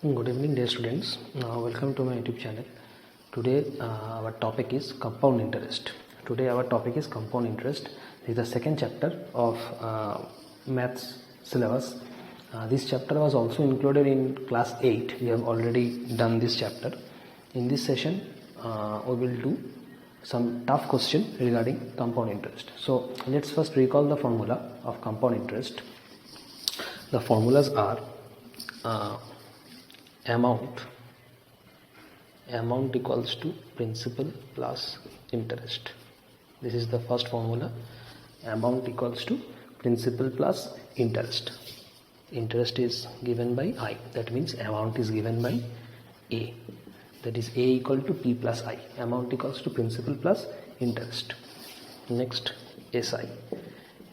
Good evening, dear students. Welcome to my YouTube channel. Today our topic is compound interest. This is the second chapter of maths syllabus. This chapter was also included in class 8. We have already done this chapter. In this session, we will do some tough question regarding compound interest. So let's first recall the formula of compound interest. The formulas are amount equals to principal plus interest. This is the first formula. Amount equals to principal plus interest. Interest is given by I, that means amount is given by A, that is A equal to P plus I. Amount equals to principal plus interest. Next, SI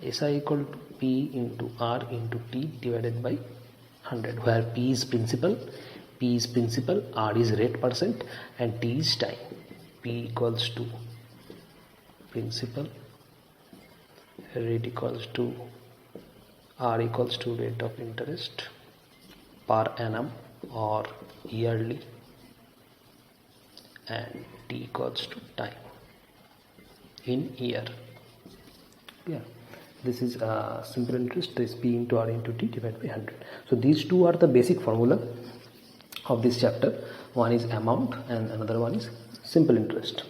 equal to P into R into T divided by 100, where P is principal, R is rate percent, and T is time. P equals to principal, rate equals to R equals to rate of interest per annum or yearly, and T equals to time in year. Yeah, this is simple interest. This P into R into T divided by 100. So these two are the basic formula of this chapter. One is amount and another one is simple interest.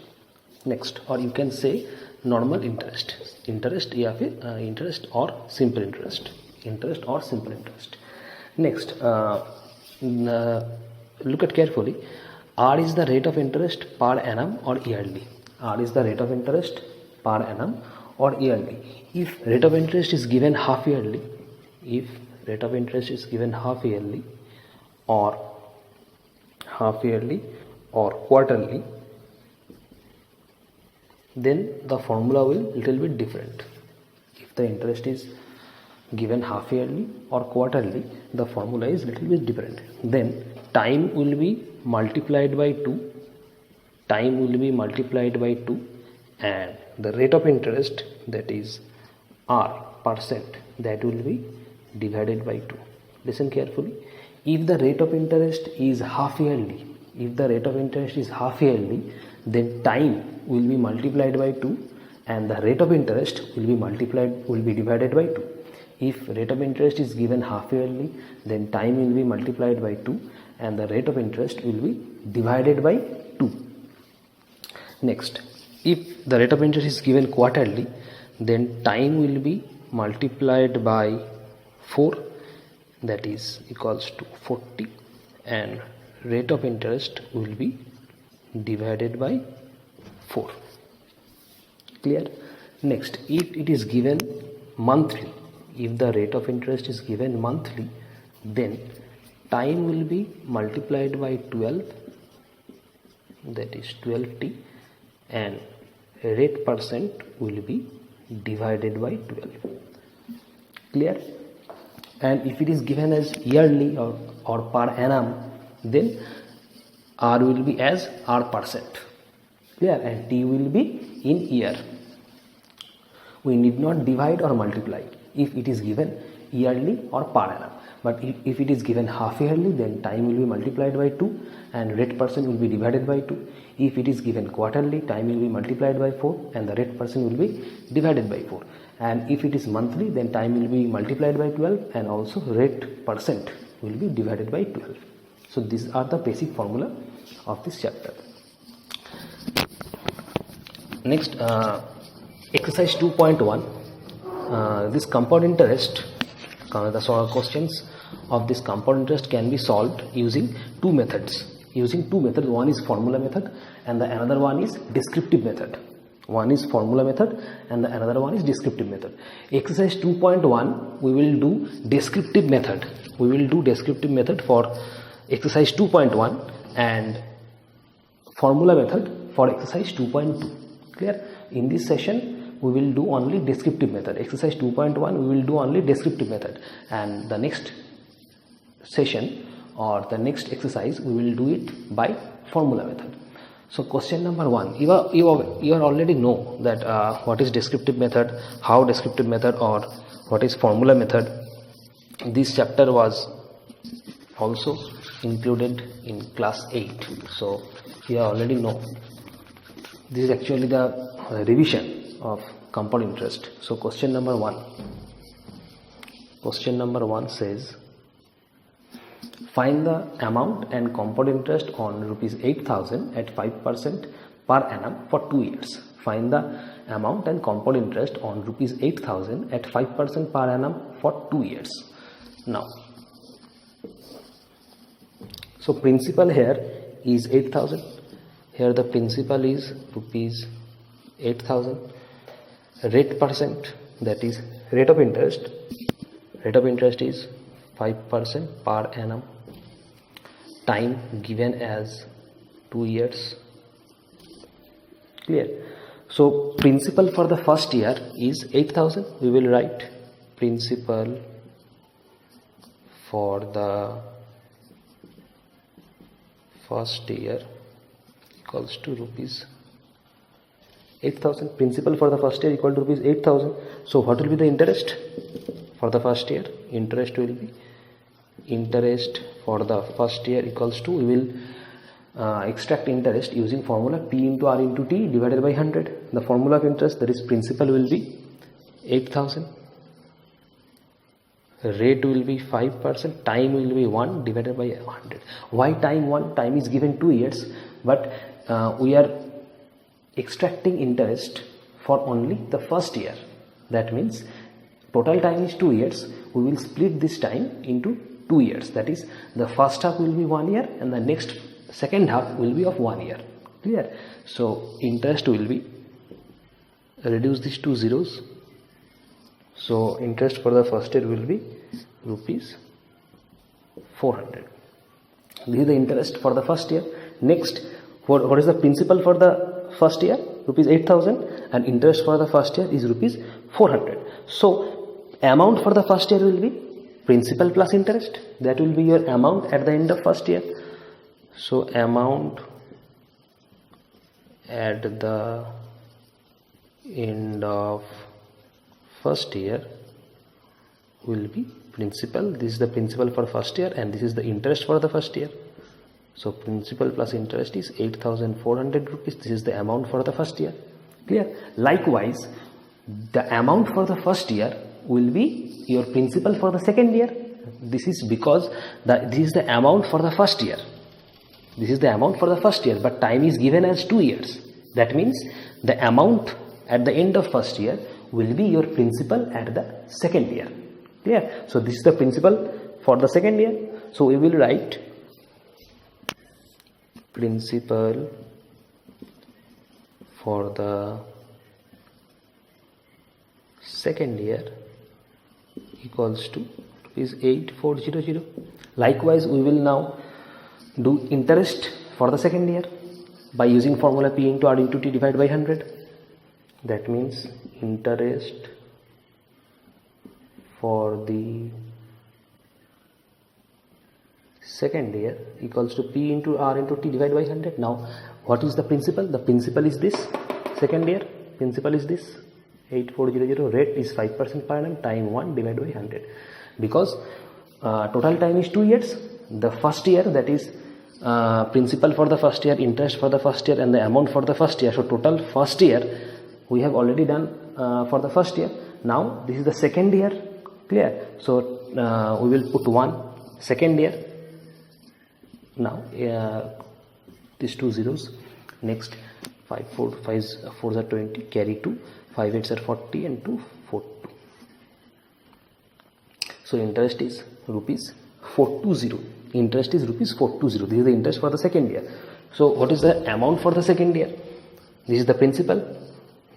Next, or you can say normal interest, interest or simple interest, Next, look at carefully. R is the rate of interest per annum or yearly. If rate of interest is given half yearly, or quarterly, then the formula will little bit different. If the interest is given half yearly or quarterly, the formula is little bit different. Then time will be multiplied by 2, and the rate of interest, that is R percent, that will be divided by 2. Listen carefully. If the rate of interest is half yearly, then time will be multiplied by 2 and the rate of interest will be divided by 2. If rate of interest is given half yearly, then time will be multiplied by 2 and the rate of interest will be divided by 2. Next, if the rate of interest is given quarterly, then time will be multiplied by 4, that is equals to 40, and rate of interest will be divided by 4. Clear? Next, if it is given monthly, if the rate of interest is given monthly, then time will be multiplied by 12, that is 12t, and rate percent will be divided by 12. Clear? And if it is given as yearly or per annum, then R will be as R percent. Clear? And T will be in year. We need not divide or multiply if it is given yearly or per annum. But if it is given half yearly, then time will be multiplied by 2 and rate percent will be divided by 2. If it is given quarterly, time will be multiplied by 4 and the rate percent will be divided by 4. And if it is monthly, then time will be multiplied by 12 and also rate percent will be divided by 12. So these are the basic formula of this chapter. Next, exercise 2.1. This compound interest, the sort of questions of this compound interest can be solved using two methods. One is formula method and the another one is descriptive method. Exercise 2.1, we will do descriptive method. For exercise 2.1 and formula method for exercise 2.2. Clear? In this session, we will do only descriptive method. Exercise 2.1, we will do only descriptive method, and the next session or the next exercise, we will do it by formula method. So question number 1, you already know that what is descriptive method, how descriptive method, or what is formula method. This chapter was also included in class 8. So you already know this is actually the revision of compound interest. So question number 1 says, find the amount and compound interest on rupees 8,000 at 5% per annum for 2 years. Find the amount and compound interest on rupees 8,000 at 5% per annum for 2 years. Now, so principal here is 8,000. Here the principal is rupees 8,000. Rate percent, that is rate of interest. Rate of interest is 5% per annum. Time given as 2 years. Clear? So principal for the first year is 8,000. We will write principal for the first year equals to rupees 8,000. Principal for the first year equal to rupees 8,000. So what will be the interest for the first year? Interest will be, interest for the first year equals to, we will extract interest using formula P into R into T divided by 100. The formula of interest, that is principal, will be 8,000. Rate will be 5%. Time will be 1 divided by 100. Why time 1? Time is given 2 years, but we are extracting interest for only the first year. That means total time is 2 years. We will split this time into 2 years. That is, the first half will be 1 year and the next second half will be of 1 year. Clear? So interest will be, reduce these 2 zeros. So interest for the first year will be rupees 400. This is the interest for the first year. Next, what is the principal for the first year? Rupees 8,000, and interest for the first year is rupees 400. So amount for the first year will be principal plus interest. That will be your amount at the end of first year. So amount at the end of first year will be principal. This is the principal for first year and this is the interest for the first year. So principal plus interest is 8,400 rupees. This is the amount for the first year. Clear? Likewise, the amount for the first year will be your principal for the second year. This is because this is the amount for the first year. This is the amount for the first year, but time is given as 2 years. That means the amount at the end of first year will be your principal at the second year. Clear? So this is the principal for the second year. So we will write principal for the second year equals to rupees 8,400. Likewise, we will now do interest for the second year by using formula P into R into T divided by 100. That means interest for the second year equals to P into R into T divided by 100. Now, what is the principal? The principal is this. Second year, principal is this. 8,400. Rate is 5% per annum. Time 1 divided by 100. Because total time is 2 years. The first year, that is principal for the first year, interest for the first year, and the amount for the first year. So total first year we have already done for the first year. Now this is the second year. Clear? So we will put 1 second year. Now these 2 zeros. Next, 5 4s are 20, carry 2, 5 8s are 40, and 2 42. So interest is rupees 420. Interest is rupees 420. This is the interest for the second year. So what is the amount for the second year? This is the principal.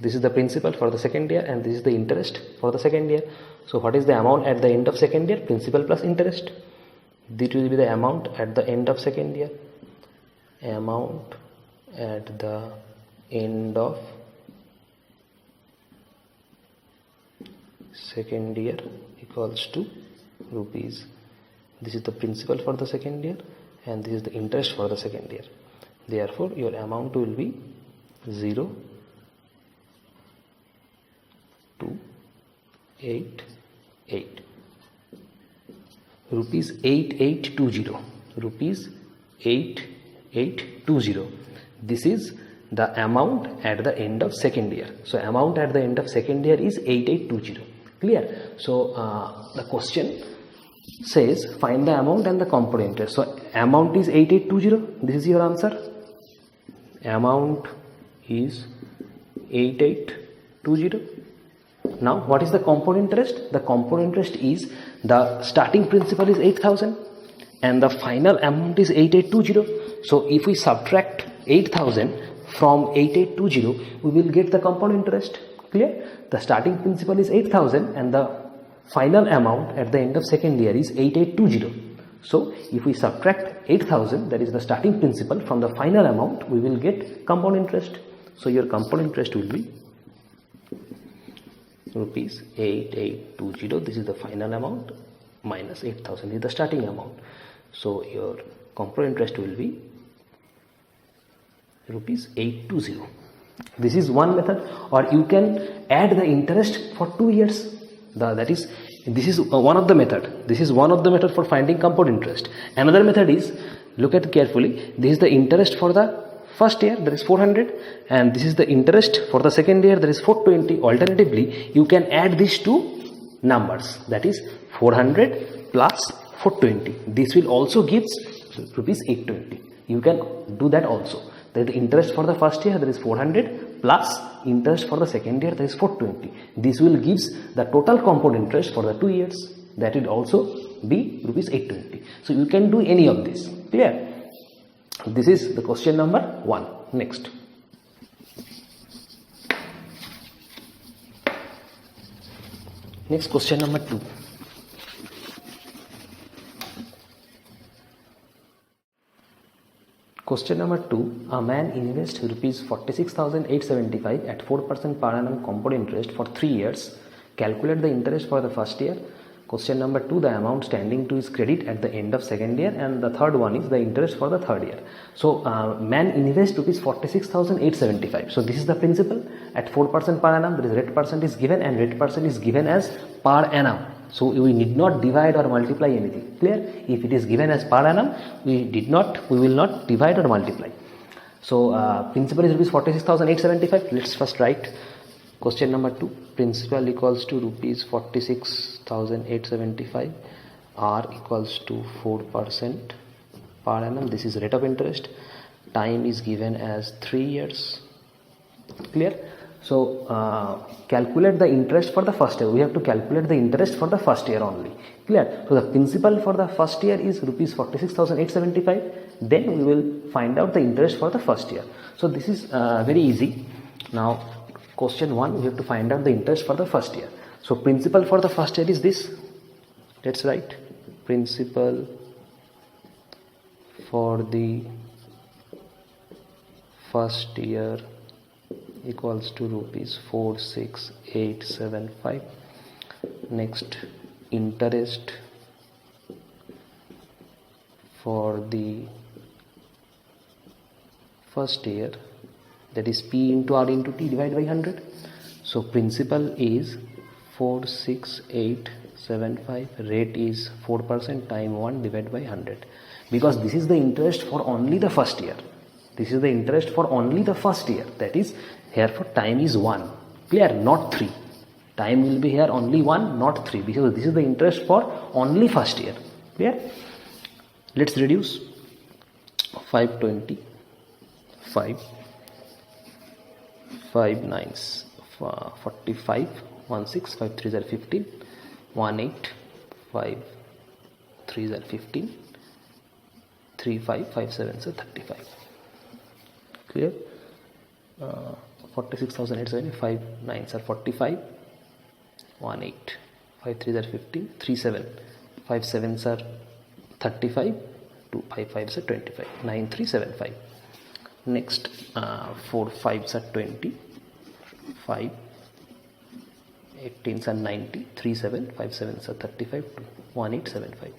This is the principal for the second year, and this is the interest for the second year. So what is the amount at the end of second year? Principal plus interest. This will be the amount at the end of second year. Amount at the end of second year equals to rupees. This is the principal for the second year and this is the interest for the second year. Therefore, your amount will be 0 2 8 8 rupees 8820. rupees 8820. This is the amount at the end of second year. So amount at the end of second year is 8820. Clear? So the question says find the amount and the component interest. So amount is 8820. This is your answer. Amount is 8820. Now what is the component interest? The component interest is the starting principal is 8000 and the final amount is 8820. So if we subtract 8000 from 8820, we will get the component interest. Clear? The starting principal is 8000 and the final amount at the end of second year is 8820. So if we subtract 8000, that is the starting principal, from the final amount, we will get compound interest. So your compound interest will be rupees 8820. This is the final amount minus 8000 is the starting amount. So your compound interest will be rupees 820. This is one method, or you can add the interest for 2 years. This is one of the method. This is one of the method for finding compound interest. Another method is, look at carefully, this is the interest for the first year, that is 400, and this is the interest for the second year, that is 420. Alternatively, you can add these two numbers, that is 400 plus 420. This will also gives rupees 820. You can do that also. That the interest for the first year, that is 400, plus interest for the second year, that is 420. This will gives the total compound interest for the 2 years, that will also be rupees 820. So you can do any of this. Clear? This is the question number 1. Next. Next, question number 2. Question number 2. A man invests rupees 46,875 at 4% per annum compound interest for 3 years. Calculate the interest for the first year. Question number 2. The amount standing to his credit at the end of second year, and the third one is the interest for the third year. So man invests rupees 46,875. So this is the principal at 4% per annum. There is rate percent is given, and rate percent is given as per annum. So we need not divide or multiply anything. Clear? If it is given as per annum, we will not divide or multiply. So principal is rupees 46,875. Let's first write. Question number 2. Principal equals to rupees 46,875. R equals to 4% per annum. This is rate of interest. Time is given as 3 years. Clear? So calculate the interest for the first year. We have to calculate the interest for the first year only. Clear? So the principal for the first year is rupees 46,875. Then we will find out the interest for the first year. So this is very easy. Now question 1, we have to find out the interest for the first year. So principal for the first year is this. Let's write. Principal for the first year equals to rupees 46,875. Next, interest for the first year, that is P into R into T divided by 100. So principal is 46,875. Rate is 4%, time 1 divided by 100. Because this is the interest for only the first year. This is the interest for only the first year. That is, therefore time is 1. Clear? Not 3. Time will be here only 1, not 3. Because this is the interest for only first year. Clear? Let's reduce. 520. 5 9s 45, 16, 5 3s are 15, 18, 5 3s are 15, 3 5, 5 7s are 35. Clear? 46,875, 9s are 45, 18, 5 3s are 15, 3 7, 5 7s are 35, 2 5 5s are 25, 9 3 7 5. Next 4 5s are 20, 5 18s are 90, 3 7, 5 7s are 35, 1875.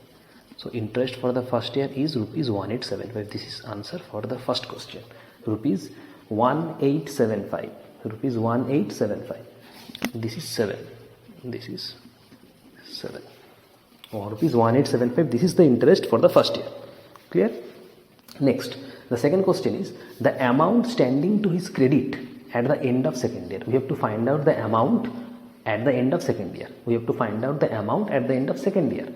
So interest for the first year is rupees 1875. This is answer for the first question. Rupees 1875. Rupees 1875. This is 7. This is 7. Rupees 1875. This is the interest for the first year. Clear? Next, the second question is the amount standing to his credit at the end of second year. We have to find out the amount at the end of second year. We have to find out the amount at the end of second year.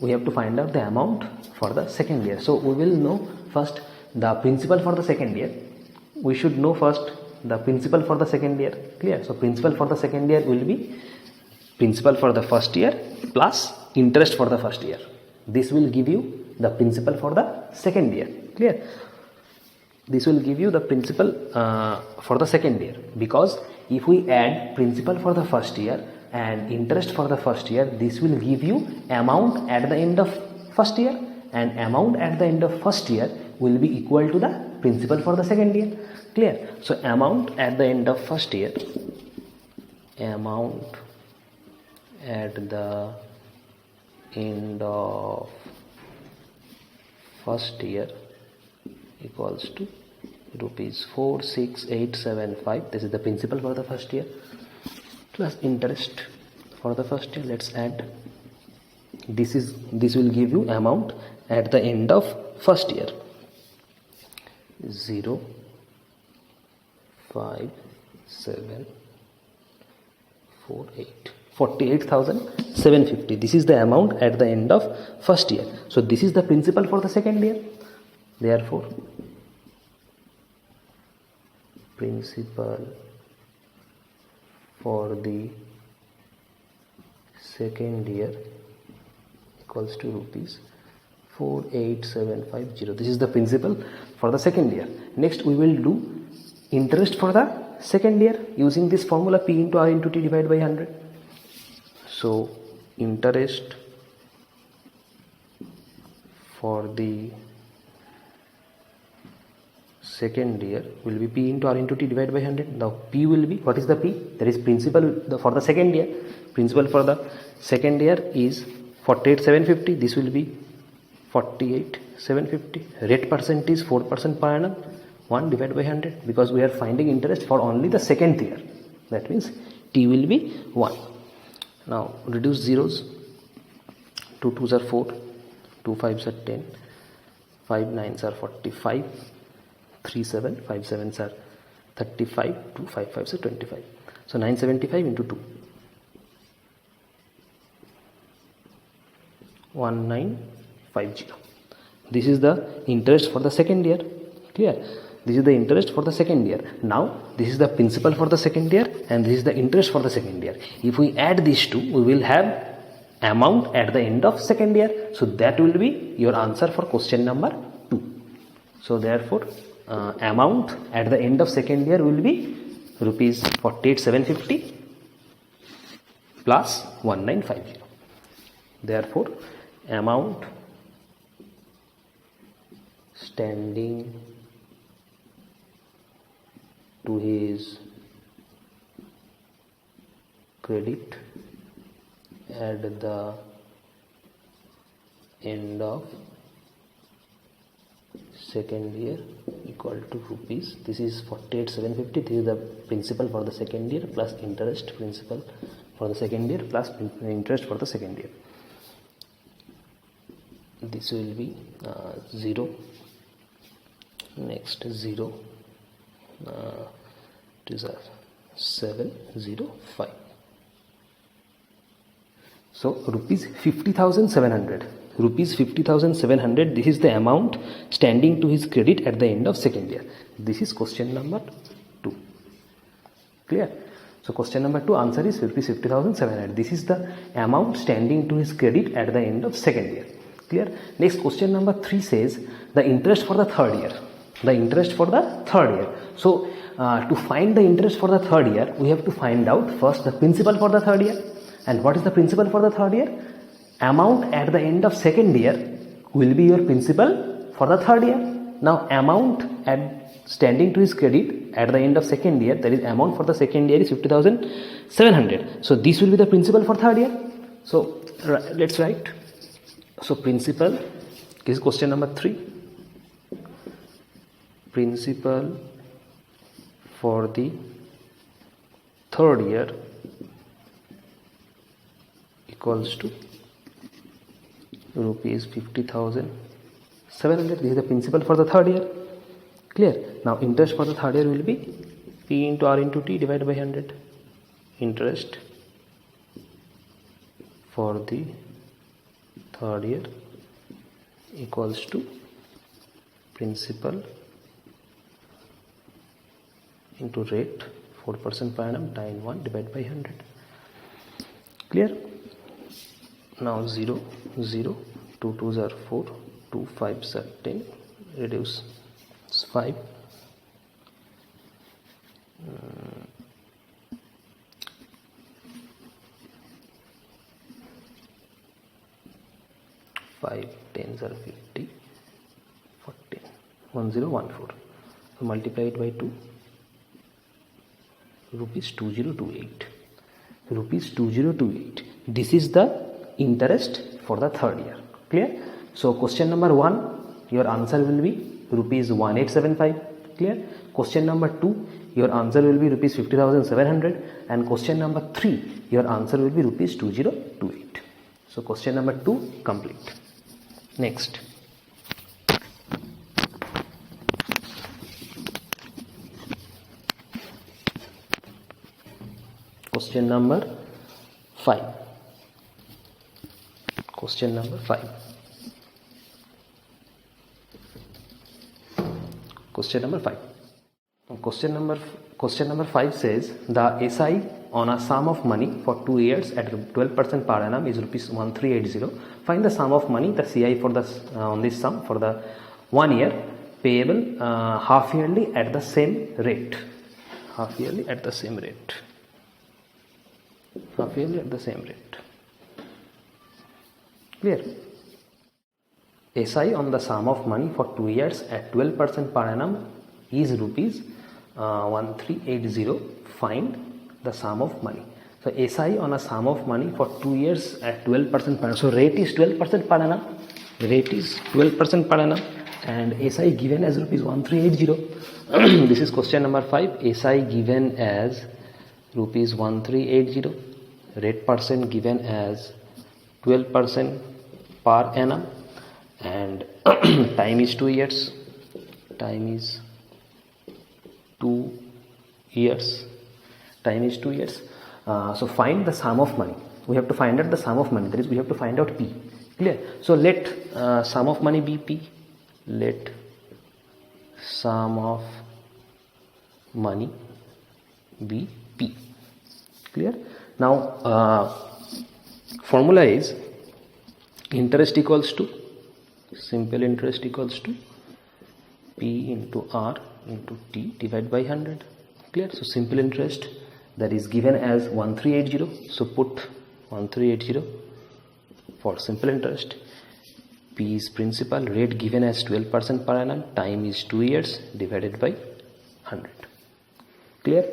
We have to find out the amount for the second year. So we will know first the principal for the second year. We should know first the principal for the second year. Clear? So principal for the second year will be principal for the first year plus interest for the first year. This will give you the principal for the second year. Clear? This will give you the principal for the second year, because if we add principal for the first year and interest for the first year, this will give you amount at the end of first year, and amount at the end of first year will be equal to the principal for the second year. Clear? So amount at the end of first year, amount at the end of first year equals to rupees 46875. This is the principal for the first year plus interest for the first year. Let's add. This will give you amount at the end of first year. 0 5 7 4 8 48,750. This is the amount at the end of first year. So this is the principal for the second year. Therefore, principal for the second year equals to rupees 48750. This is the principal for the second year. Next, we will do interest for the second year using this formula, P into R into T divided by 100. So interest for the second year will be P into R into T divided by 100. Now P will be, what is the P? That is principal for the second year. Principal for the second year is 48,750. This will be 48,750. Rate percent is 4% per annum. 1 divided by 100, because we are finding interest for only the second year. That means T will be 1. Now reduce zeros. 2 2s are 4, 2 5s are 10, 5 9s are 45, 3 7, 5 7s are 35, 2 5 5s are 25. So 975 into 2, 1950. This is the interest for the second year. Clear? This is the interest for the second year. Now this is the principal for the second year and this is the interest for the second year. If we add these two, we will have amount at the end of second year. So that will be your answer for question number 2. So therefore amount at the end of second year will be rupees 48,750 plus 1950. Therefore amount standing to his credit at the end of second year equal to rupees, this is 48,750. This is the principal for the second year plus interest, principal for the second year plus interest for the second year. This will be 0. Next 0. It is 705. So rupees 50,700. Rupees 50,700. This is the amount standing to his credit at the end of second year. This is question number 2. Clear? So question number 2 answer is rupees 50,700. This is the amount standing to his credit at the end of second year. Clear? Next question number 3 says the interest for the third year. The interest for the third year. So to find the interest for the third year, we have to find out first the principal for the third year. And what is the principal for the third year? Amount at the end of second year will be your principal for the third year. Now amount at standing to his credit at the end of second year, that is amount for the second year is 50,700. So this will be the principal for third year. So let's write. So principal, this is question number 3. Principal for the third year equals to rupees 50,700. This is the principal for the third year. Clear? Now interest for the third year will be P into R into T divided by 100. Interest for the third year equals to principal into rate 4% per annum times 1 divided by 100. Clear? Now 0, 0, 2 2s are 4, 2 5s are 10, reduce 5. 5 10s are 50, 14, 1014. So multiply it by 2, rupees 2028. Rupees 2028. This is the interest for the third year. Clear? So question number 1, your answer will be rupees 1875. Clear? Question number 2, your answer will be rupees 50,700, and question number 3, your answer will be rupees 2028. So question number 2 complete. Next. Question number 5. Question number 5. Question number 5. Question number 5 says the SI on a sum of money for 2 years at 12% per annum is rupees 1380. Find the sum of money, the CI for the on this sum for the 1 year payable half yearly at the same rate. Half yearly at the same rate. Half yearly at the same rate. Clear? SI on the sum of money for 2 years at 12% per annum is rupees 1380. Find the sum of money. So SI on a sum of money for 2 years at 12% per annum. So rate is 12% per annum. Rate is 12% per annum, and SI given as rupees 1380. This is question number 5. SI given as rupees 1380. Rate percent given as 12% per annum, and time is 2 years. Time is 2 years. Time is 2 years. So find the sum of money. We have to find out the sum of money. That is, we have to find out P. Clear? So let sum of money be P. Let sum of money be P. Clear? Now formula is interest equals to, simple interest equals to P into R into T divided by 100. Clear? So simple interest, that is given as 1380. So put 1380 for simple interest. P is principal, rate given as 12% per annum, time is 2 years divided by 100. Clear?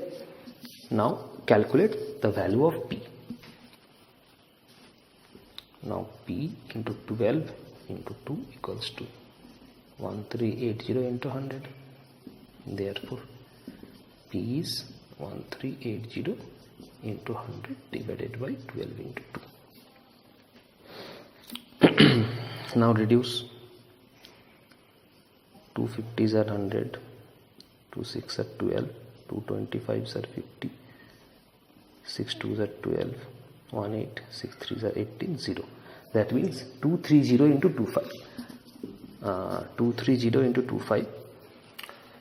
Now calculate the value of P. Now P into 12 into 2 equals to 1380 into 100. Therefore P is 1380 into 100 divided by 12 into 2. Now reduce. 2 50s are 100, 2 6 are 12, 2 25s are 50, 6 2s are 12, 1 8, 6 3s are 18, 0. That means 230 into 25. 230 into 25.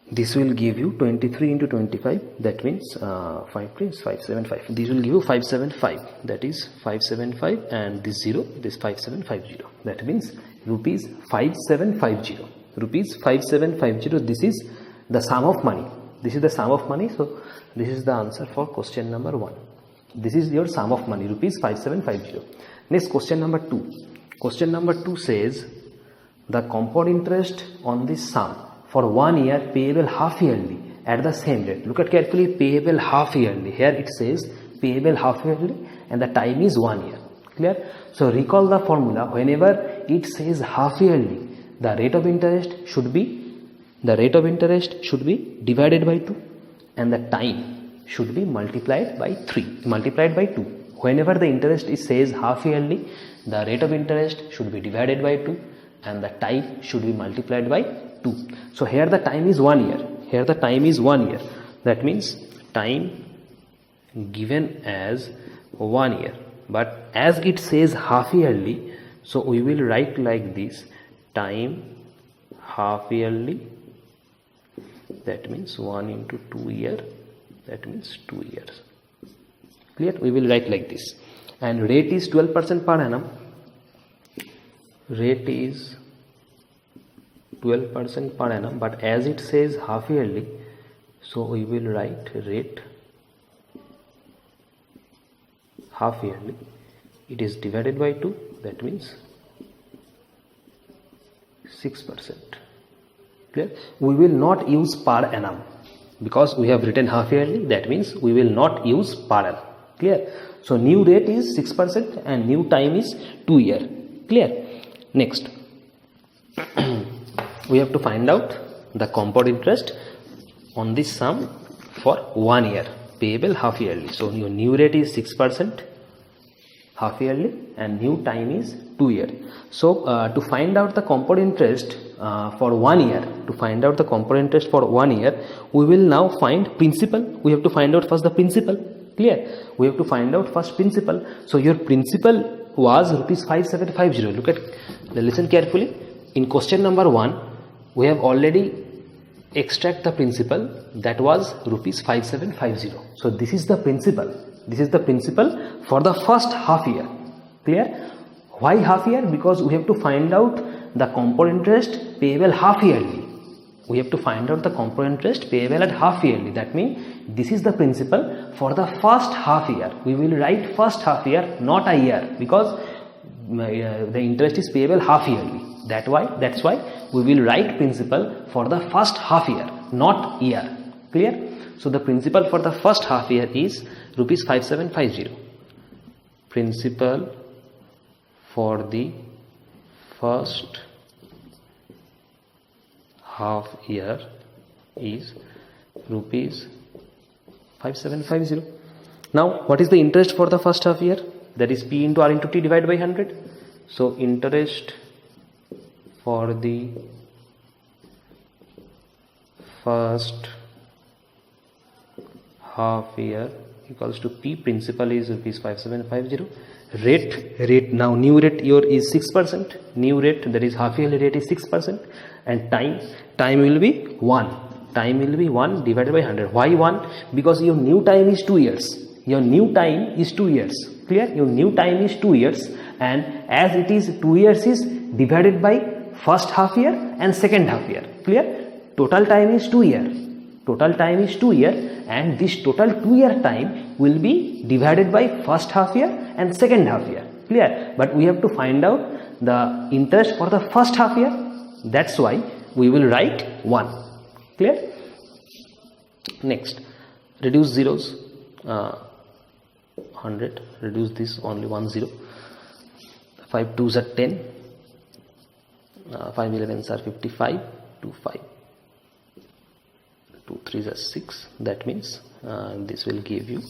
This will give you 23 into 25. That means 5 is 575. This will give you 575. That is 575, and this 0, this 5750. That means rupees 5750. Rupees 5750. This is the sum of money. This is the sum of money. So this is the answer for question number 1. This is your sum of money, rupees 5750. Next, question number 2. Question number 2 says the compound interest on this sum for 1 year payable half yearly at the same rate. Look at carefully, payable half yearly. Here it says payable half yearly and the time is 1 year. Clear? So recall the formula. Whenever it says half yearly, the rate of interest should be divided by 2 and the time should be multiplied by 3, multiplied by 2. whenever the interest is says half yearly, the rate of interest should be divided by 2 and the time should be multiplied by 2. So here the time is 1 year. Here the time is 1 year. That means time given as 1 year. But as it says half yearly, so we will write like this: time half yearly. That means 1 into 2 year. That means 2 years. Clear? We will write like this. And rate is 12% per annum. Rate is 12% per annum, but as it says half yearly, so we will write rate half yearly. It is divided by 2. That means 6%. Clear? We will not use per annum because we have written half yearly. That means we will not use per annum. Clear? So new rate is 6% and new time is 2 year. Clear? Next, we have to find out the compound interest on this sum for 1 year, payable half yearly. So your new rate is 6% half yearly and new time is 2 year. So to find out the compound interest for 1 year, we will now find principal. We have to find out first the principal. Clear? We have to find out first principal. So your principal was rupees 5750. Look at, listen carefully. In question number 1, we have already extract the principal, that was rupees 5750. So this is the principal. This is the principal for the first half year. Clear? Why half year? Because we have to find out the compound interest payable half yearly. We have to find out the compound interest payable at half yearly. That means this is the principal for the first half year. We will write first half year, not a year, because the interest is payable half yearly. That's why we will write principal for the first half year, not year. Clear? So the principal for the first half year is rupees 5750. Principal for the first half year is rupees 5750. Now what is the interest for the first half year? That is P into R into T divided by 100. So interest for the first half year equals to P, principal is rupees 5750. Rate now new rate your is 6%. New rate, that is half yearly rate, is 6%. And time will be 1. Time will be 1 divided by 100. Why 1? Because your new time is 2 years. Your new time is 2 years. Clear? Your new time is 2 years, and as it is 2 years is divided by first half year and second half year. Clear? Total time is 2 year. Total time is 2 year, and this total 2 year time will be divided by first half year and second half year. Clear? But we have to find out the interest for the first half year. That's why we will write 1. Clear? Next, reduce zeros. 100, reduce this, only 1 0. 5 2s are 10. 5 11s are 55. 2 5. 2 3s are 6. That means this will give you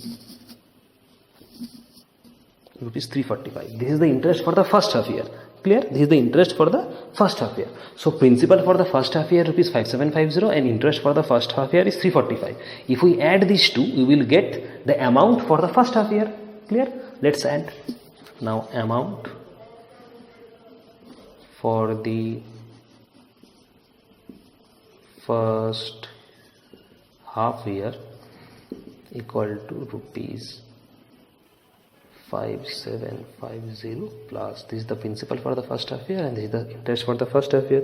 rupees 345. This is the interest for the first half year. Clear? This is the interest for the first half year. So principal for the first half year rupees 5750 and interest for the first half year is 345. If we add these two, we will get the amount for the first half year. Clear? Let's add. Now amount for the first half year equal to rupees 5750 plus this is the principal for the first half year and this is the interest for the first half year.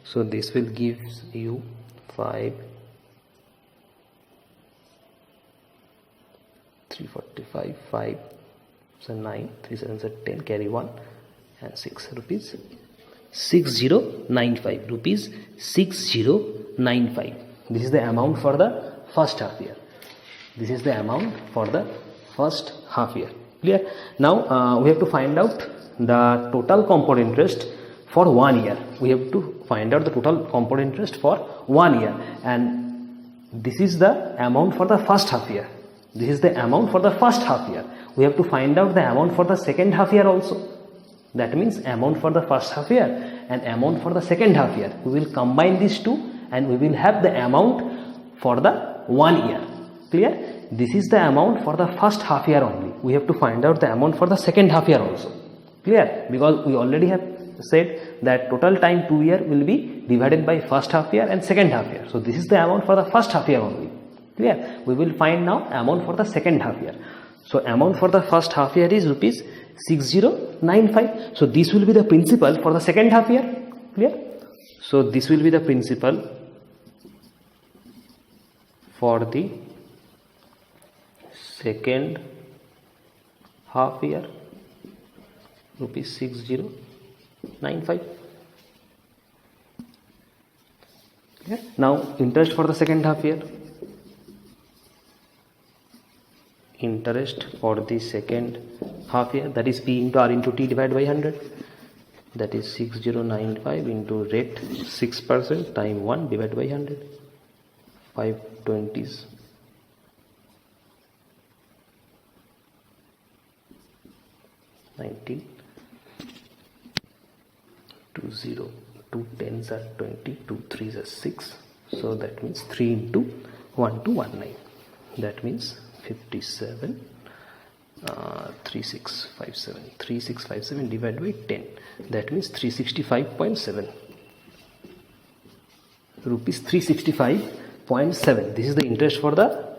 So this will give you 345, 5 so 9, 3 7 10, carry 1 and 6 rupees 6095 rupees 6095. This is the amount for the first half year. This is the amount for the first half year. Clear? Now we have to find out the total compound interest for 1 year. We have to find out the total compound interest for 1 year, and this is the amount for the first half year. This is the amount for the first half year. we have to find out the amount for the second half year also. That means amount for the first half year and amount for the second half year. We will combine these two and we will have the amount for the 1 year. Clear? This is the amount for the first half year only. We have to find out the amount for the second half year also. Clear? Because we already have said that total time 2 year will be divided by first half year and second half year. So this is the amount for the first half year only. Clear? We will find now amount for the second half year. So amount for the first half year is rupees 6095. So this will be the principal for the second half year. Clear? So this will be the principal for the second half year, rupees 6095. Clear? Now interest for the second half year. Interest for the second half year, that is P into R into T divided by 100, that is 6095 into rate 6% time 1 divided by 100, 520s. 19, 20, 2 tens are 20, 2 threes are 6, so that means 3 into 1219, that means 57, 3657 divided by 10, that means 365.7 rupees, 365.7. This is the interest for the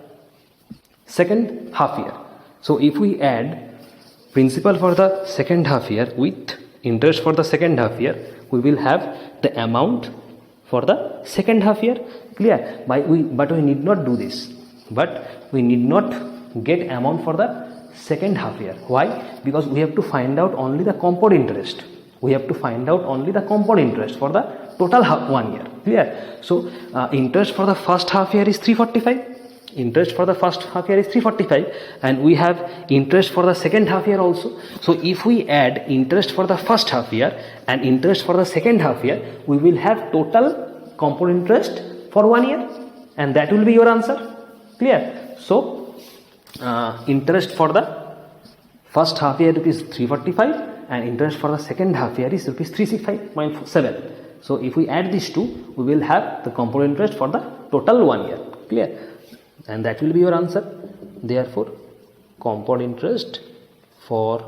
second half year. So if we add principal for the second half year with interest for the second half year, we will have the amount for the second half year. Clear? But we need not do this. But we need not get amount for the second half year. Why? Because we have to find out only the compound interest. We have to find out only the compound interest for the total 1 year. Clear? So interest for the first half year is 345. Interest for the first half year is 345, and we have interest for the second half year also. So if we add interest for the first half year and interest for the second half year, we will have total compound interest for 1 year, and that will be your answer. Clear? So interest for the first half year rupees 345 and interest for the second half year is rupees 365.7. So if we add these two, we will have the compound interest for the total 1 year. Clear? And that will be your answer. Therefore compound interest for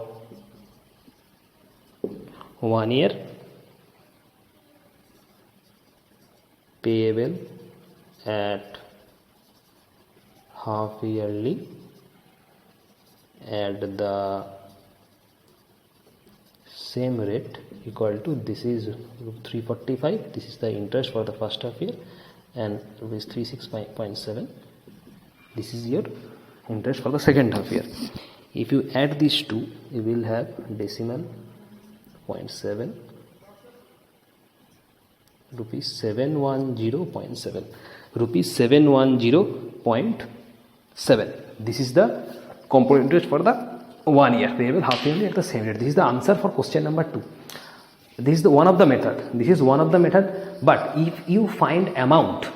1 year payable at half yearly at the same rate equal to, this is 345, this is the interest for the first half year, and rupees 365.7, this is your interest for the second half year. If you add these two, you will have decimal 0.7 rupees 710.7 rupees 710.7. This is the compound interest for the 1 year payable half yearly at the same rate. This is the answer for question number 2. This is the one of the method. This is one of the method. But if you find amount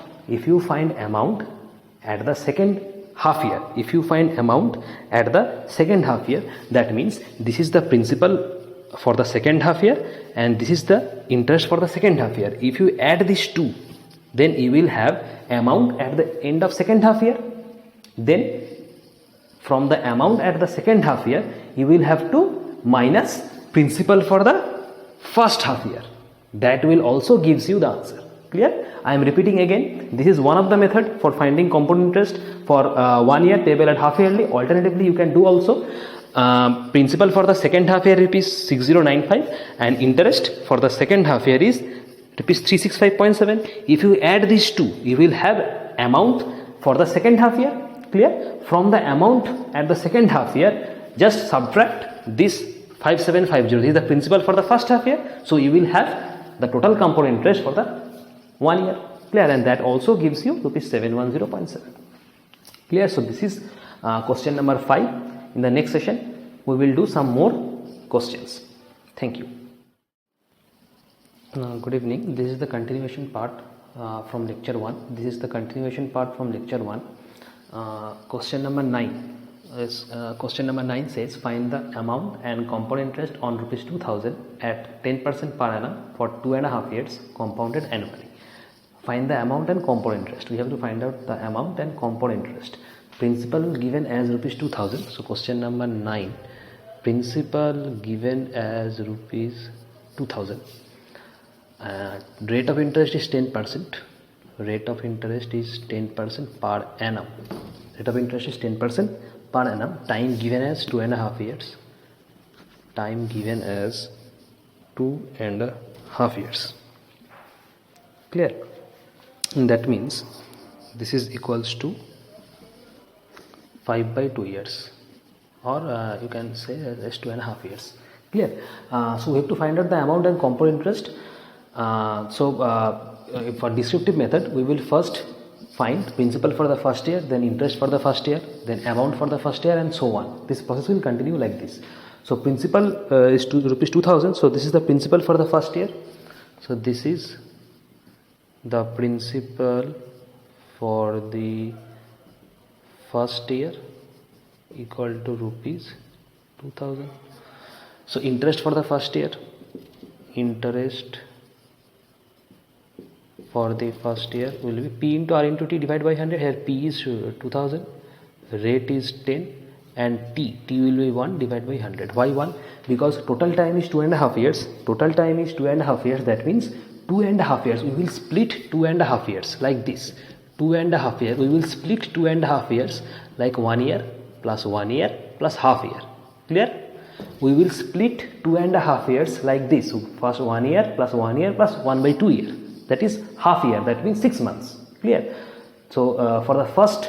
at the second half year, if you find amount at the second half year, that means this is the principal for the second half year and this is the interest for the second half year. If you add these two, then you will have amount at the end of second half year. Then from the amount at the second half year, you will have to minus principal for the first half year. That will also gives you the answer. Clear? I am repeating again. This is one of the method for finding compound interest for 1 year payable at half yearly. Alternatively, you can do also principal for the second half year rupees 6095 and interest for the second half year is rupees 365.7. If you add these two, you will have amount for the second half year. Clear? From the amount at the second half year, just subtract this 5750. This is the principal for the first half year. So you will have the total compound interest for the 1 year. Clear? And that also gives you rupees 710.7. Clear? So this is question number 5. In the next session, we will do some more questions. Thank you. Good evening. This is the continuation part from lecture 1. This is the continuation part from lecture 1. Question number 9. Question number 9 says find the amount and compound interest on rupees 2000 at 10% per annum for 2.5 years compounded annually. Find the amount and compound interest. We have to find out the amount and compound interest. Principal given as rupees 2000. So question number 9, principal given as rupees 2000. Rate of interest is 10%. Rate of interest is 10% per annum. Rate of interest is 10% per annum. Time given as 2.5 years. Time given as 2.5 years. Clear? And that means this is equals to 5 by 2 years, or you can say as 2.5 years. Clear? So we have to find out the amount and compound interest. For descriptive method, we will first find principal for the first year, then interest for the first year, then amount for the first year, and so on. This process will continue like this. So principal is rupees 2000. So this is the principal for the first year. So this is the principal for the first year equal to rupees 2000. So interest for the first year, interest for the first year will be P into R into T divided by 100. Here P is 2000, rate is 10, and T will be 1 divided by 100. Why 1? Because total time is 2.5 years. Total time is 2.5 years. That means 2.5 years. We will split 2.5 years like this. 2.5 years. We will split 2.5 years like 1 year plus 1 year plus half year. Clear? We will split 2.5 years like this. So first 1 year plus 1 year plus 1 by 2 year. That is half year. That means 6 months. Clear? So for the first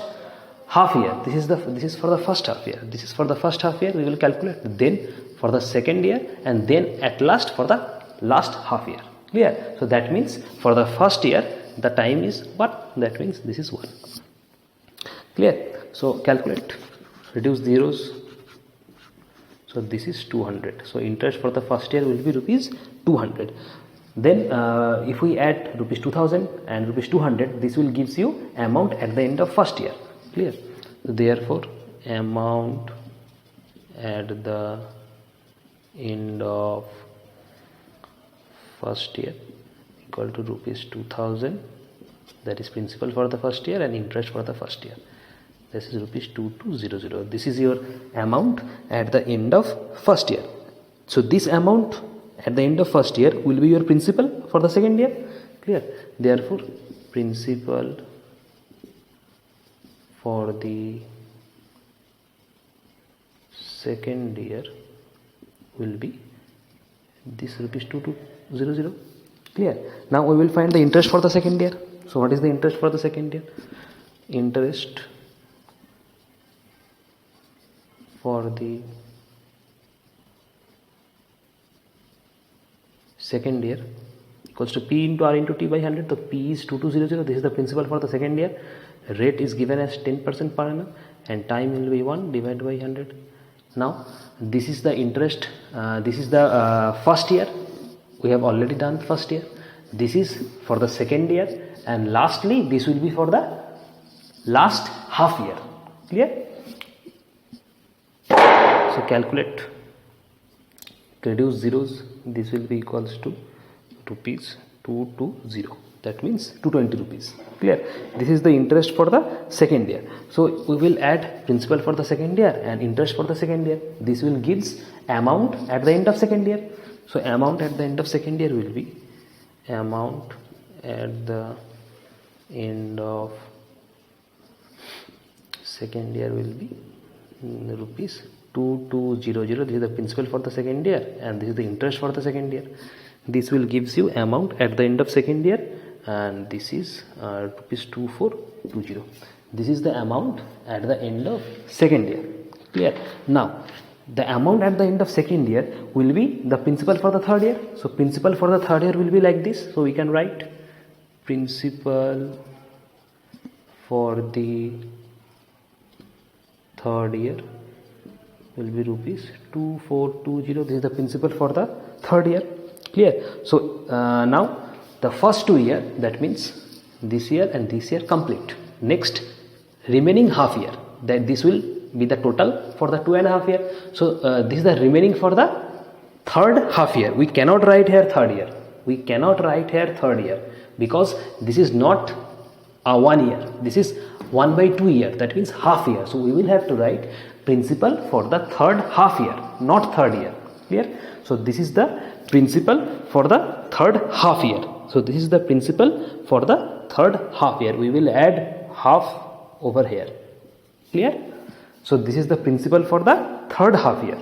half year, this is for the first half year. This is for the first half year. We will calculate. Then for the second year, and then at last for the last half year. Clear? So that means for the first year the time is what? That means this is 1. Clear? So calculate. Reduce zeros. So this is 200. So interest for the first year will be rupees 200. Then if we add rupees 2000 and rupees 200, this will gives you amount at the end of first year. Clear? So therefore amount at the end of first year equal to rupees 2000. That is principal for the first year and interest for the first year. This is rupees 2200. This is your amount at the end of first year. So this amount at the end of first year will be your principal for the second year. Clear? Therefore principal for the second year will be this rupees 2200. Clear? Now we will find the interest for the second year. So what is the interest for the second year? Interest for the second year equals to P into R into T by 100. So P is 2200. This is the principal for the second year. Rate is given as 10% per annum, and time will be 1 divided by 100. Now this is the interest. This is the first year. We have already done first year. This is for the second year, and lastly this will be for the last half year. Clear? So calculate. Reduce zeros. This will be equals to rupees 220. That means 220 rupees. Clear? This is the interest for the second year. So we will add principal for the second year and interest for the second year. This will gives amount at the end of second year. So amount at the end of second year will be amount at the end of second year will be rupees 2200. This is the principal for the second year and this is the interest for the second year. This will gives you amount at the end of second year, and this is rupees 2420. This is the amount at the end of second year. Clear? Now the amount at the end of second year will be the principal for the third year. So principal for the third year will be like this. So we can write principal for the third year will be rupees 2420. This is the principal for the third year. Clear? So now the first 2 years, that means this year and this year complete. Next remaining half year, that this will be the total for the 2.5 year. So this is the remaining for the third half year. We cannot write here third year. We cannot write here third year because this is not a 1 year. This is 1/2 year. That means half year. So we will have to write principal for the third half year, not third year. Clear? So this is the principal for the third half year. So this is the principal for the third half year. We will add half over here. Clear? So this is the principal for the third half year.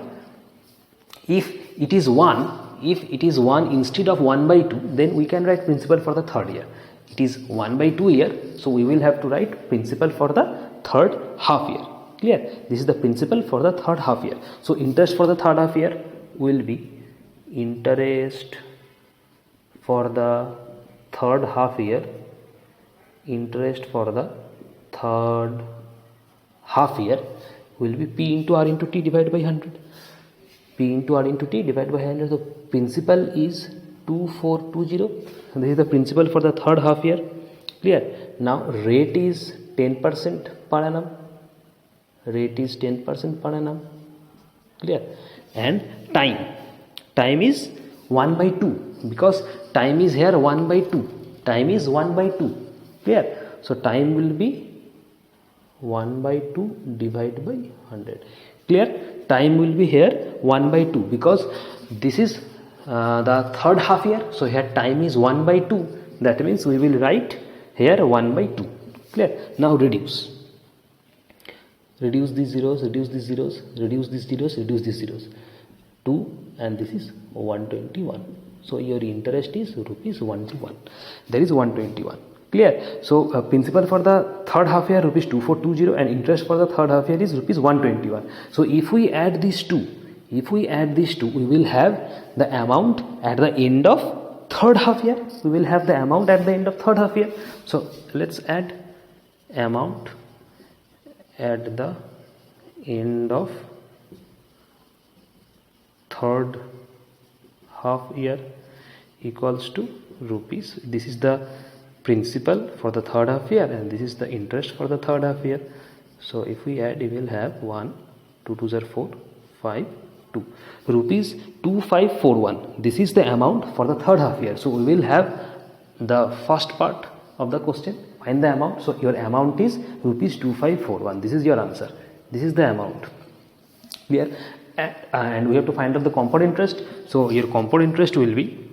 If it is 1 instead of 1/2, then we can write principal for the third year. It is 1/2 year, so we will have to write principal for the third half year. Clear? This is the principal for the third half year. So interest for the third half year will be interest for the third half year. Interest for the third half year will be P into R into T divided by 100. P into R into T divided by 100. So principal is 2420. This is the principal for the third half year. Clear? Now rate is 10% per annum. Rate is 10% per annum. Clear? And time is 1/2 because time is here 1/2. Time is 1/2. Clear? So time will be 1/2 divided by 100. Clear? Time will be here 1/2 because this is the third half year. So here time is 1/2. That means we will write here 1/2. Clear? Now reduce. Reduce these zeros, reduce these zeros, reduce these zeros, reduce these zeros. 2 and this is 121. So your interest is rupees 121. There is 121. Clear? So principal for the third half year rupees 2420 and interest for the third half year is rupees 121. So if we add these two, we will have the amount at the end of third half year. We will have the amount at the end of third half year. So let's add amount at the end of third half year equals to rupees. This is the principal for the third half year and this is the interest for the third half year. So if we add, we will have 1, 2 2s are 4, 5, 2. Rupees 2541. This is the amount for the third half year. So we will have the first part of the question. Find the amount. So your amount is rupees 2541. This is your answer. This is the amount. Clear? And we have to find out the compound interest. So your compound interest will be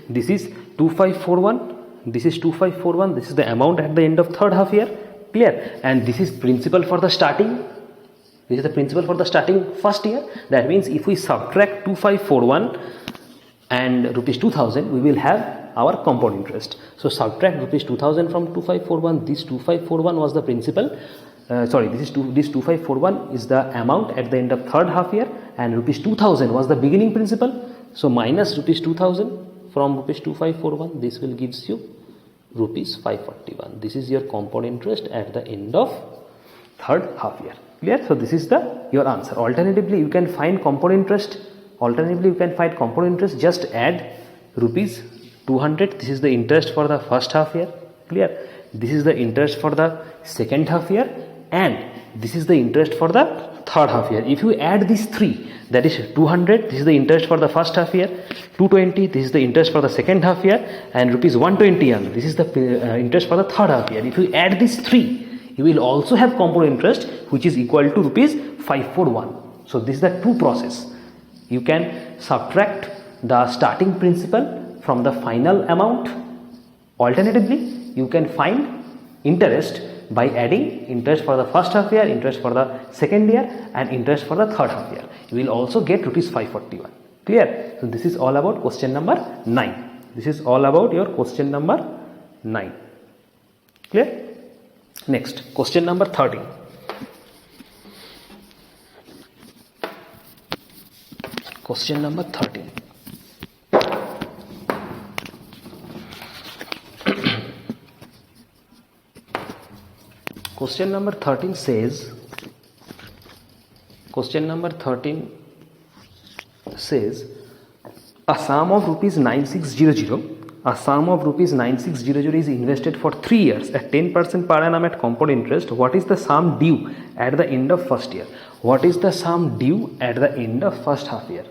this is 2541. This is 2541. This is the amount at the end of third half year. Clear? And this is principal for the starting. This is the principal for the starting first year. That means if we subtract 2541 and rupees 2000, we will have our compound interest. So subtract rupees 2000 from 2541. This 2541 was the principal. This 2541 is the amount at the end of third half year and rupees 2000 was the beginning principal. So minus rupees 2000 from rupees 2541, this will gives you rupees 541. This is your compound interest at the end of third half year. Clear? So this is your answer. Alternatively, you can find compound interest. Just add rupees 200. This is the interest for the first half year. Clear? This is the interest for the second half year and this is the interest for the third half year. If you add these three, that is 200, this is the interest for the first half year, 220, this is the interest for the second half year, and rupees 120, this is the interest for the third half year. If you add these three, you will also have compound interest which is equal to rupees 541. So this is the two process. You can subtract the starting principal from the final amount. Alternatively, you can find interest by adding interest for the first half year, interest for the second year and interest for the third half year. You will also get rupees 541. Clear? So this is all about question number 9. This is all about your question number 9. Clear? Next, question number 13. Question number 13. Question number 13 says, a sum of rupees 9600, a sum of rupees 9600 is invested for 3 years at 10% per annum at compound interest. What is the sum due at the end of first year? What is the sum due at the end of first year?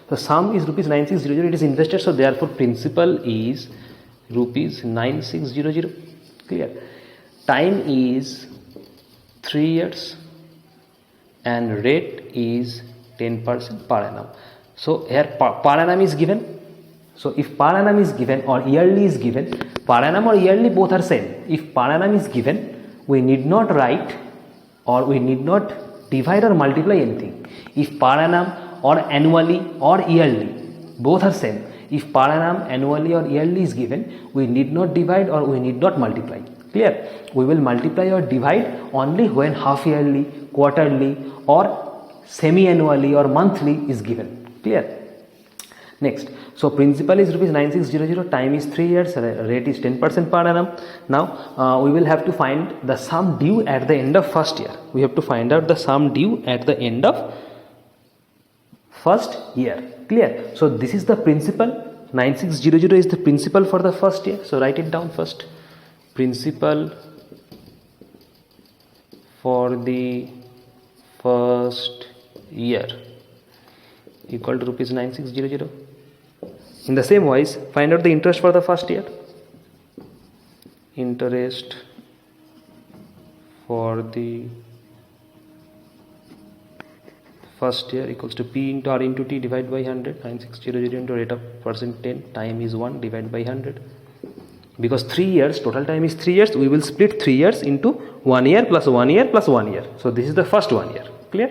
So sum is rupees 9600, it is invested, so therefore principal is rupees 9600. Clear? Time is 3 years and rate is 10% per annum. So here per annum is given. So if per annum is given or yearly is given, per annum or yearly both are same. If per annum is given, we need not write or we need not divide or multiply anything. If per annum or annually or yearly, both are same. If per annum, annually or yearly is given, we need not divide or we need not multiply. Clear? We will multiply or divide only when half yearly, quarterly or semi-annually or monthly is given. Clear? Next, so principal is rupees 9600, time is 3 years, rate is 10% per annum. Now we will have to find the sum due at the end of first year. We have to find out the sum due at the end of first year. Clear? So this is the principal. 9600 is the principal for the first year. So write it down first. Principal for the first year equal to rupees 9600. In the same wise, find out the interest for the first year. Interest for the first year equals to P into R into T divided by 100. 9600 into rate of percent 10, time is 1 divided by 100. Because 3 years, total time is 3 years, we will split 3 years into 1 year plus 1 year plus 1 year. So this is the first 1 year. Clear?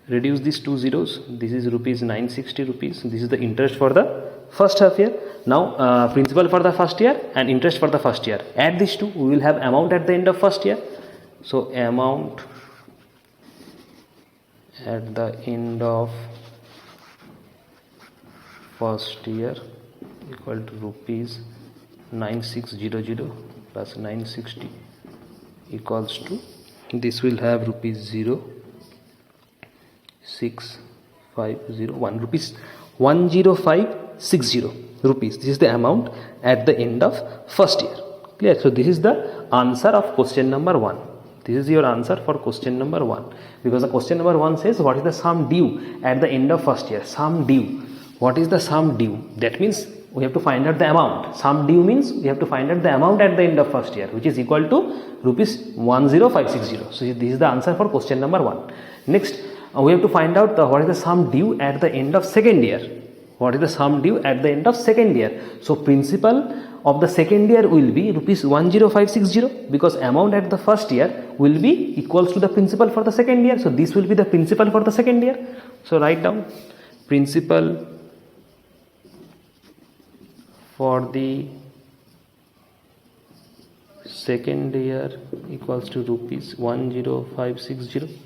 Reduce these two zeros. This is rupees 960 rupees. This is the interest for the first half year. Now principal for the first year and interest for the first year. Add these two, we will have amount at the end of first year. So amount at the end of first year equal to rupees 9600 plus 960 equals to, this will have rupees 06501 rupees 10560 rupees. This is the amount at the end of first year. Clear? So this is the answer of question number 1. This is your answer for question number 1, because the question number 1 says what is the sum due at the end of first year. Sum due. What is the sum due? That means we have to find out the amount. Sum due means we have to find out the amount at the end of first year, which is equal to rupees 10560. So this is the answer for question number 1. Next, we have to find out what is the sum due at the end of second year. What is the sum due at the end of second year? So principal of the second year will be rupees 10560, because amount at the first year will be equals to the principal for the second year. So this will be the principal for the second year. So write down principal for the second year equals to rupees 10560.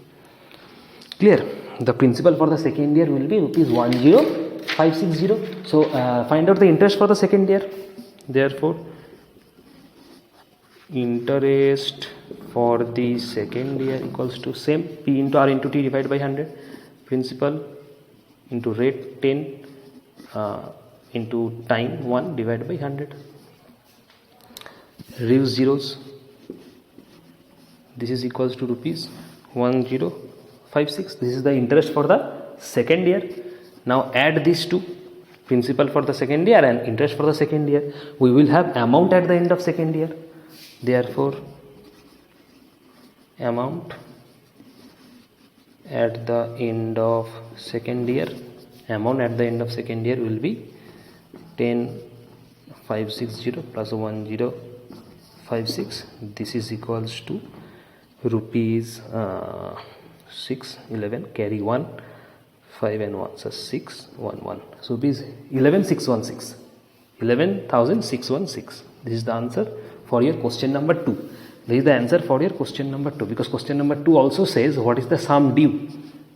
Clear? The principal for the second year will be rupees 10560. So find out the interest for the second year. Therefore interest for the second year equals to same P into R into T divided by 100. Principal into rate 10 into time 1 divided by 100. Reduce zeros. This is equals to rupees 1056. This is the interest for the second year. Now add these two, principal for the second year and interest for the second year. We will have amount at the end of second year. Therefore amount at the end of second year, amount at the end of second year will be 10560 plus 1056. This is equals to rupees 611, carry 1, 5 and 1, so 611. So rupees 11616, 11,616. This is the answer for your question number 2. This is the answer for your question number 2, because question number 2 also says what is the sum due.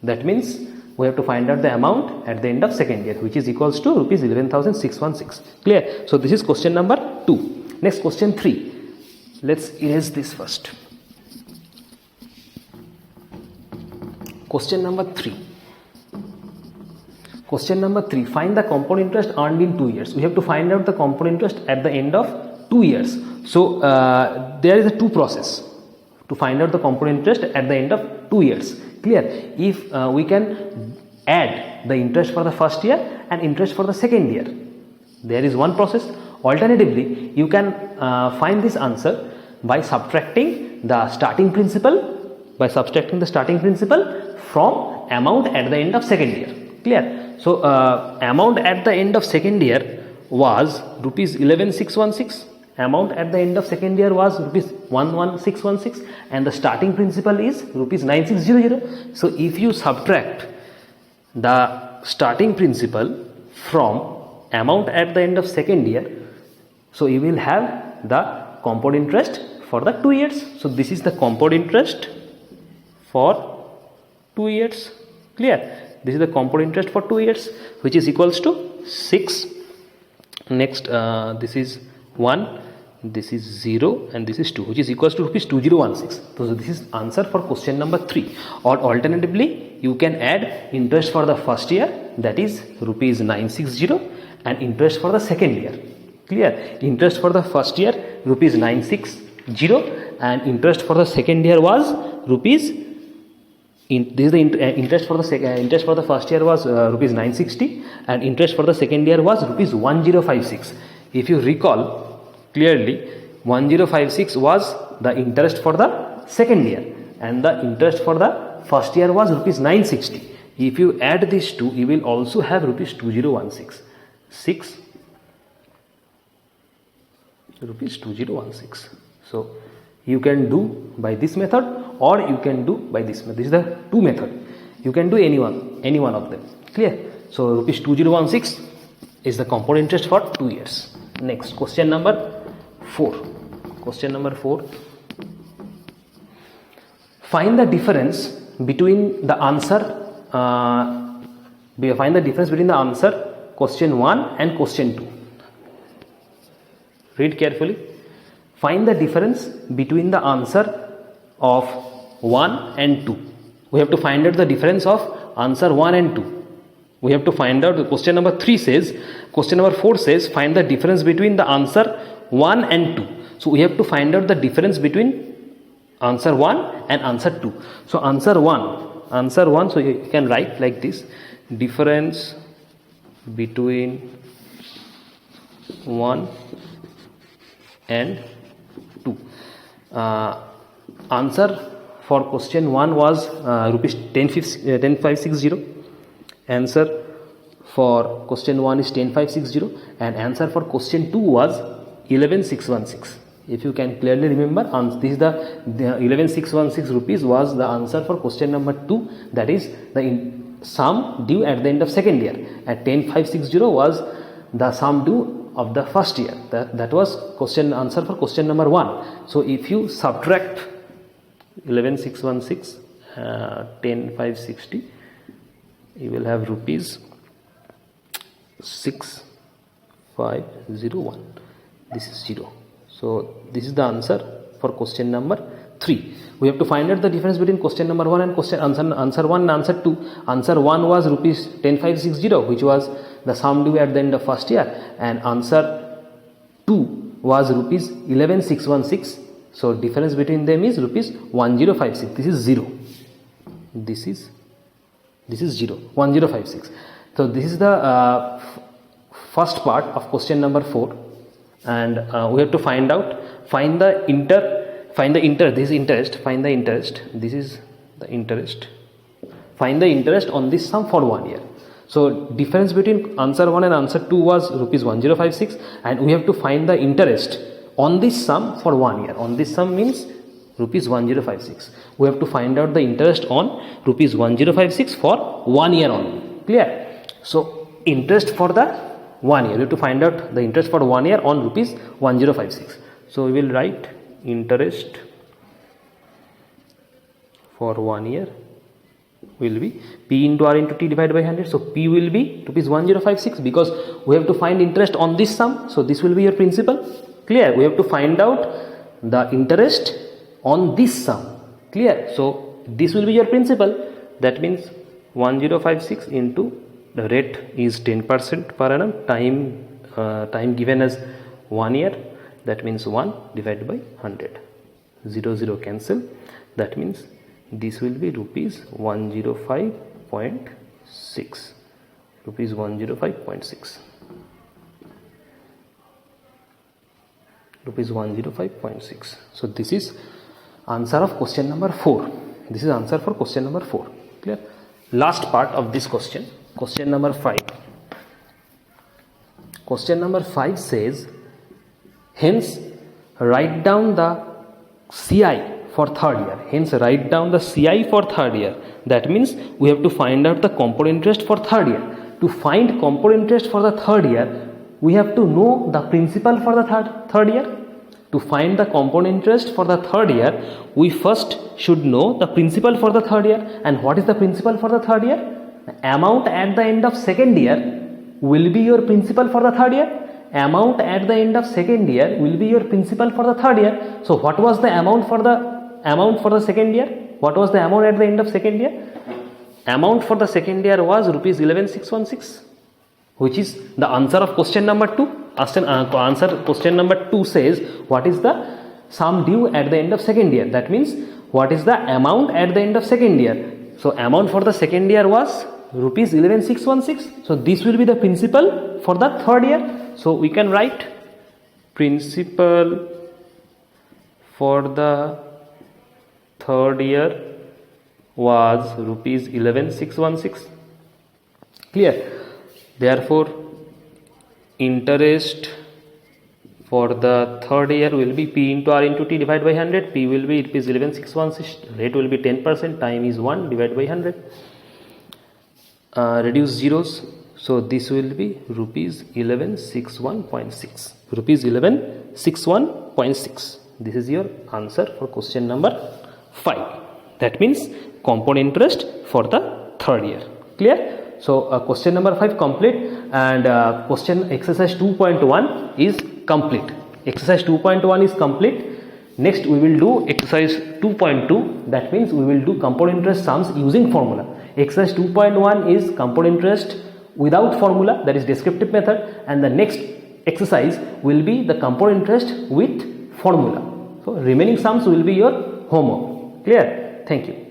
That means we have to find out the amount at the end of second year, which is equals to rupees 11,616. Clear? So this is question number 2. Next, question 3. Let's erase this first. Question number 3. Question number 3. Find the compound interest earned in 2 years. We have to find out the compound interest at the end of 2 years. So there is a two process to find out the compound interest at the end of 2 years. Clear? If we can add the interest for the first year and interest for the second year, there is one process. Alternatively, you can find this answer by subtracting the starting principal from amount at the end of second year. Clear? So amount at the end of second year was rupees 11,616. Amount at the end of second year was rupees 11,616, and the starting principal is rupees 9,600. So if you subtract the starting principal from amount at the end of second year, so you will have the compound interest for the 2 years. So this is the compound interest for 2 years. Clear? This is the compound interest for 2 years, which is equals to 6. Next, this is 1, this is 0, and this is 2, which is equals to rupees 2016. So this is answer for question number 3. Or alternatively, you can add interest for the first year, that is rupees 960, and interest for the second year. Clear? Interest for the first year rupees 960, and interest for the second year was rupees. This is the interest for the first year was rupees 960, and interest for the second year was rupees 1056. If you recall clearly, 1056 was the interest for the second year, and the interest for the first year was rupees 960. If you add these two, you will also have rupees 2016. 6 rupees 2016. So you can do by this method, or you can do by this method. This is the two method. You can do any one of them. Clear? So rupees 2016 is the compound interest for 2 years. Next, question number 4. Question number 4. Find the difference between the answer. Find the difference between the answer question 1 and question 2. Read carefully. Find the difference between the answer of 1 and 2. We have to find out the difference of answer 1 and 2. We have to find out. Question number 3 says, question number 4 says, find the difference between the answer 1 and 2. So we have to find out the difference between answer 1 and answer 2. So answer 1, so you can write like this: difference between 1 and 2. Answer for question 1 was rupees 10,560. Answer for question 1 is 10,560, and answer for question 2 was 11,616. If you can clearly remember, this is the 11,616 rupees was the answer for question number 2, that is the sum due at the end of second year, and 10,560 was the sum due of the first year. That was question answer for question number 1. So if you subtract 11,616 10,560, you will have rupees 6,501. This is 0. So this is the answer for question number 3. We have to find out the difference between question number 1 and answer 1 and answer 2. Answer 1 was rupees 10,560, which was the sum due at the end of first year, and answer 2 was rupees 11,616. So difference between them is rupees 1056. This is 0. This is 0. 1056. So this is the first part of question number 4, and we have to find the interest. This is interest. Find the interest. This is the interest. Find the interest on this sum for 1 year. So difference between answer 1 and answer 2 was rupees 1056, and we have to find the interest on this sum for 1 year. On this sum means rupees 1056. We have to find out the interest on rupees 1056 for 1 year only. Clear? So interest for the 1 year. We have to find out the interest for 1 year on rupees 1056. So we will write interest for 1 year will be P into R into T divided by 100. So P will be rupees 1056, because we have to find interest on this sum. So this will be your principal. Clear? We have to find out the interest on this sum. Clear? So this will be your principal. That means 1056 into the rate is 10% per annum, time given as 1 year, that means 1 divided by 100, 0 0 cancel, that means this will be rupees 105.6, rupees 105.6, rupees 105.6. So this is answer of question number 4. This is answer for question number 4. Clear? Last part of this question, question number 5. Question number 5 says, hence write down the CI for third year. Hence write down the CI for third year. That means we have to find out the compound interest for third year. To find compound interest for the third year, we have to know the principal for the third year. To find the compound interest for the third year, we first should know the principal for the third year. And what is the principal for the third year? The amount at the end of second year will be your principal for the third year. Amount at the end of second year will be your principal for the third year. So what was the amount for the second year? What was the amount at the end of second year? Amount for the second year was rupees 11,616, which is the answer of question number 2. Answer question number 2 says, what is the sum due at the end of second year? That means what is the amount at the end of second year? So amount for the second year was rupees 11,616. So this will be the principal for the third year. So we can write principal for the third year was rupees 11,616. Clear? Therefore interest for the third year will be P into R into T divided by 100. P will be rupees 11,616. Rate will be 10%. Time is 1 divided by 100. Reduce zeros. So this will be rupees 1161.6. Rupees 1161.6. This is your answer for question number 5. That means compound interest for the third year. Clear? So question number 5 complete, and question exercise 2.1 is complete. Exercise 2.1 is complete. Next we will do exercise 2.2. That means we will do compound interest sums using formula. Exercise 2.1 is compound interest without formula, that is descriptive method, and the next exercise will be the compound interest with formula. So remaining sums will be your homework. Clear? Thank you.